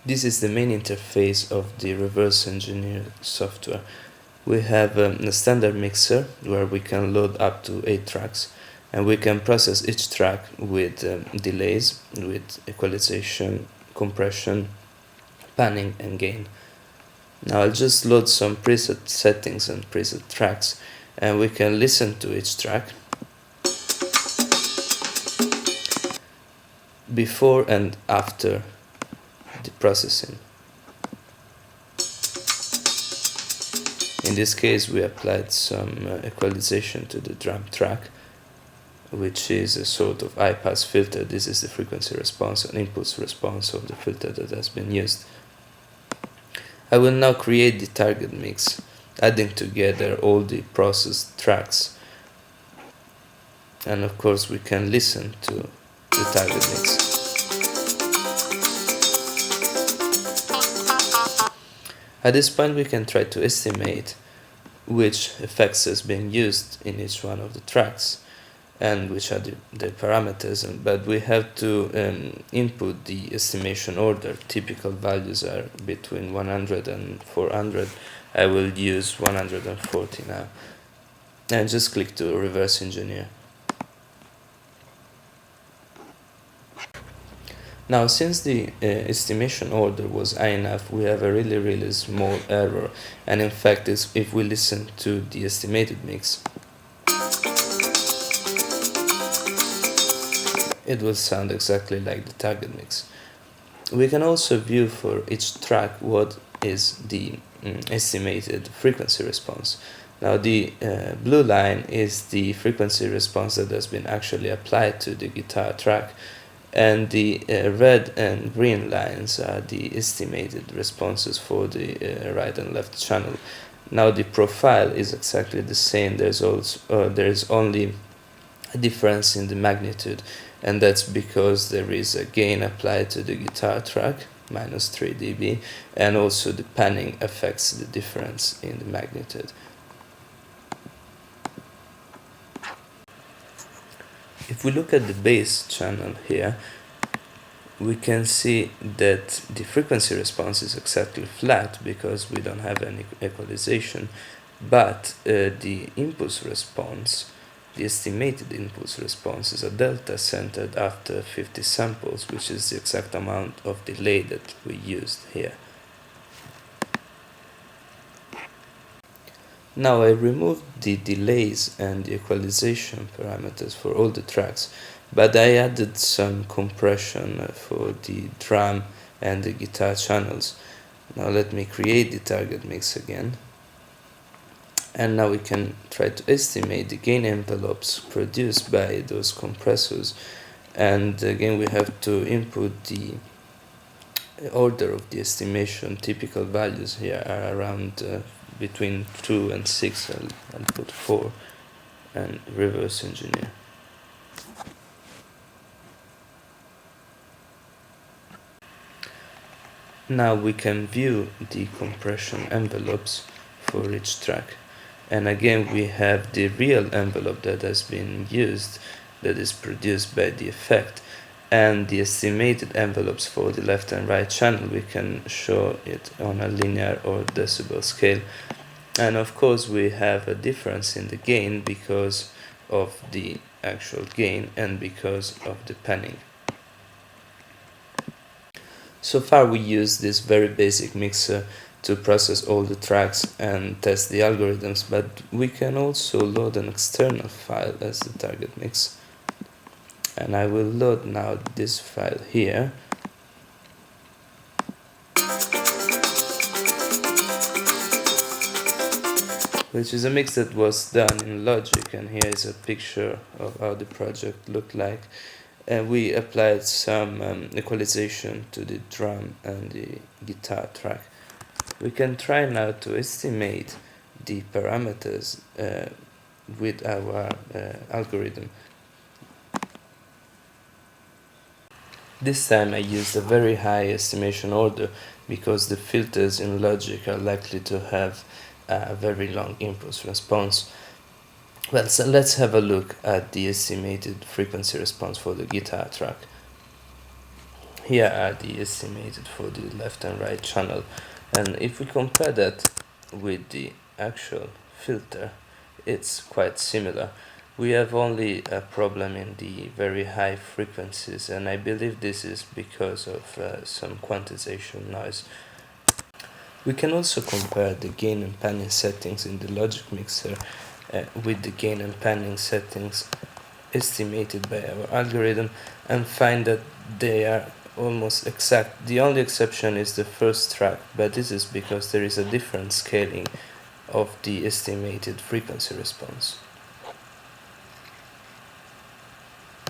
This is the main interface of the reverse engineer software. We have a standard mixer where we can load up to 8 tracks, and we can process each track with delays, with equalization, compression, panning and gain. Now I'll just load some preset settings and preset tracks, and we can listen to each track before and after the processing. In this case we applied some equalization to the drum track, which is a sort of high-pass filter. This is the frequency response and impulse response of the filter that has been used. I will now create the target mix, adding together all the processed tracks, and of course we can listen to the target mix. At this point we can try to estimate which effects has been used in each one of the tracks and which are the parameters, but we have to input the estimation order. Typical values are between 100 and 400. I will use 140 now, and just click to reverse engineer. Now, since the estimation order was high enough, we have a really small error, and in fact if we listen to the estimated mix, it will sound exactly like the target mix. We can also view for each track what is the estimated frequency response. Now the blue line is the frequency response that has been actually applied to the guitar track, and the red and green lines are the estimated responses for the right and left channel. Now the profile is exactly the same. There's only a difference in the magnitude, and that's because there is a gain applied to the guitar track, minus 3 dB, and also the panning affects the difference in the magnitude. If we look at the bass channel here, we can see that the frequency response is exactly flat because we don't have any equalization, but the impulse response, the estimated impulse response, is a delta centered after 50 samples, which is the exact amount of delay that we used here. Now I removed the delays and the equalization parameters for all the tracks, but I added some compression for the drum and the guitar channels. Now let me create the target mix again. And now we can try to estimate the gain envelopes produced by those compressors. And again we have to input the order of the estimation. Typical values here are around between 2 and 6. I'll put 4 and reverse engineer. Now we can view the compression envelopes for each track, and again we have the real envelope that has been used, that is produced by the effect, and the estimated envelopes for the left and right channel. We can show it on a linear or decibel scale, and of course we have a difference in the gain because of the actual gain and because of the panning. So far we used this very basic mixer to process all the tracks and test the algorithms, but we can also load an external file as the target mix. And I will load now this file here. Which is a mix that was done in Logic, and here is a picture of how the project looked like. And we applied some equalization to the drum and the guitar track. We can try now to estimate the parameters with our algorithm. This time I used a very high estimation order because the filters in Logic are likely to have a very long impulse response. Well, so let's have a look at the estimated frequency response for the guitar track. Here are the estimated for the left and right channel, and if we compare that with the actual filter, it's quite similar. We have only a problem in the very high frequencies, and I believe this is because of some quantization noise. We can also compare the gain and panning settings in the Logic Mixer with the gain and panning settings estimated by our algorithm, and find that they are almost exact. The only exception is the first track, but this is because there is a different scaling of the estimated frequency response.